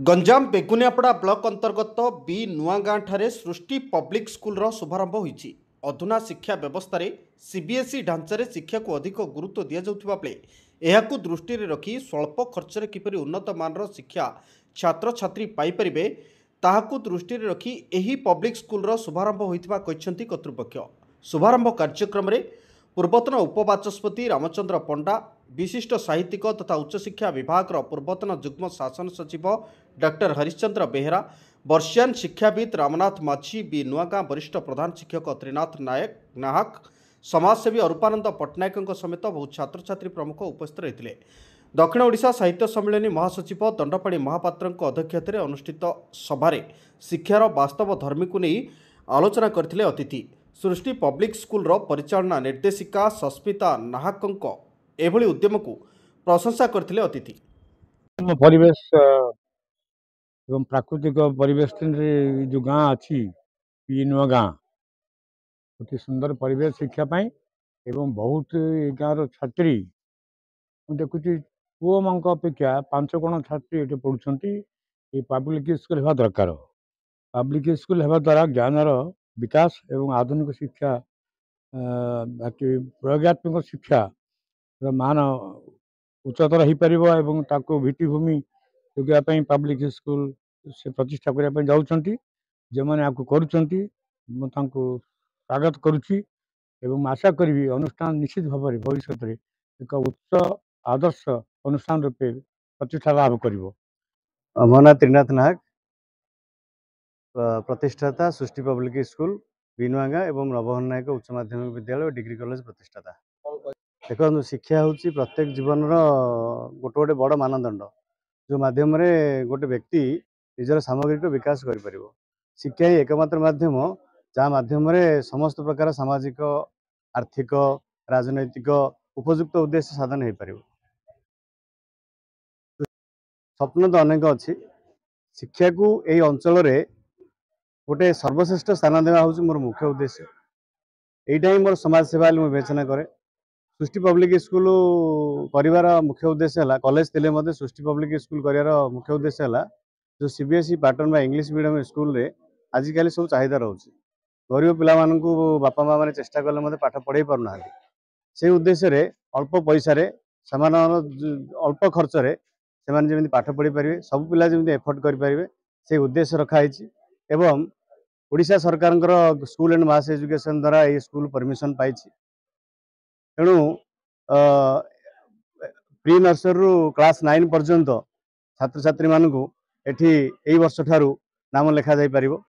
Ganjam Beguniapada block अंतर्गत B नुआगाँ ठारे सृष्टि public school शुभारंभ होईछि। अधुना शिक्षा व्यवस्था रे सीबीएसई ढांचारे शिक्षा को अधिक गुरुत्व दिया जाउथिबा बेले एहाकु दृष्टि रे रखी स्वल्प खर्च रे किपरि उन्नत मानर शिक्षा छात्र छात्री पाई परिबे ताहाकु दृष्टि रे रखी एही पब्लिक स्कूल शुभारंभ होइथिबा कहिसंती कर्तृपक्ष। शुभारंभ कार्यक्रम रे पूर्वतन उपबाचस्पति रामचंद्र पंडा, विशिष्ट साहित्यिक तथा उच्चशिक्षा विभाग पूर्वतन युग्म शासन सचिव डॉक्टर हरिश्चंद्र बेहेरा, वर्षियान शिक्षाविद रामनाथ माझी, बी नुआगाँ वरिष्ठ प्रधान शिक्षक त्रिनाथ नायक नाहक, समाजसेवी अरूपानंद पट्टनायक समेत बहु छात्र छात्री प्रमुख उपस्थित रही। दक्षिण ओडिशा साहित्य सम्मेलन महासचिव दंडपाणी महापात्र अध्यक्षतार अनुष्ठित सभारे शिक्षार वास्तव धर्मी को नहीं आलोचना करथिले अतिथि। सृष्टि पब्लिक स्कूल परिचालना निर्देशिका सस्मिता नाहक एभली उद्यम को प्रशंसा करथिले अतिथि। परिवेश एवं प्राकृतिक परिवेश जो गाँ अच्छी पी नुआ गाँ अति सुंदर परिवेश शिक्षापी एवं बहुत गाँव छात्री देखुची पुओ मान अपेक्षा 5 गुण छात्री ये पढ़ुंट। पब्लिक स्कूल होगा दरकार। पब्लिक स्कूल होगा द्वारा ज्ञानर विकास एवं आधुनिक शिक्षा बाकी प्रयोगात्मक शिक्षा मान उच्चतर हो पार भित्तिभूमि जोगाई पब्लिक स्कूल से प्रतिष्ठा करने जाऊँगी। जो मैंने आपको करुँच स्वागत करुच्ची एवं आशा करी अनुष्ठान निश्चित भाव में भविष्य में एक उच्च आदर्श अनुष्ठान रूपे प्रतिष्ठा लाभ कर। मो ना त्रिनाथ नायक, प्रतिष्ठाता सृष्टि पब्लिक स्कूल बी नुआगाँ एवं नवहन नायक उच्च माध्यमिक विद्यालय डिग्री कॉलेज प्रतिष्ठाता। देखो शिक्षा हूँ प्रत्येक जीवन गोटे गोटे बड़ मानदंड जो माध्यम गोटे व्यक्ति निजर सामग्रिक विकास कर। शिक्षा ही एकमात्र माध्यम जहाँ माध्यम समस्त प्रकार सामाजिक आर्थिक राजनैतिक उपयुक्त उद्देश्य साधन हो पार। स्वप्न तो अनेक अच्छी। शिक्षा को यही अंचल गोटे सर्वश्रेष्ठ स्थान देवा हूँ मोर मुख्य उद्देश्य। यहीटा ही मोर समाज सेवा विवेचना करे। सृष्टि पब्लिक स्कूल कर मुख्य उद्देश्य है कॉलेज थे सृष्टि पब्लिक स्कूल कर मुख्य उद्देश्य है जो सीबीएसई पैटर्न बा इंग्लिश मीडियम स्कूल रे आजिकल सब चाहिदा रोचे। गरीब पिला बापा माँ मैंने चेष्टा कले पाठ पढ़े पारना से उद्देश्य रे अल्प पैसा अल्प खर्च से पाठ पढ़ी पारे सब पिला जमी एफर्ट करेंगे से उद्देश्य रखाई। एवं ओडिशा सरकार स्कूल एंड मास एजुकेशन द्वारा ये स्कूल परमिशन पाई। तेणु प्री नर्सरी रु क्लास 9 पर्यंत छात्र छात्री मानू एठी वर्ष ठारू नाम लेखा जाई पारिबो।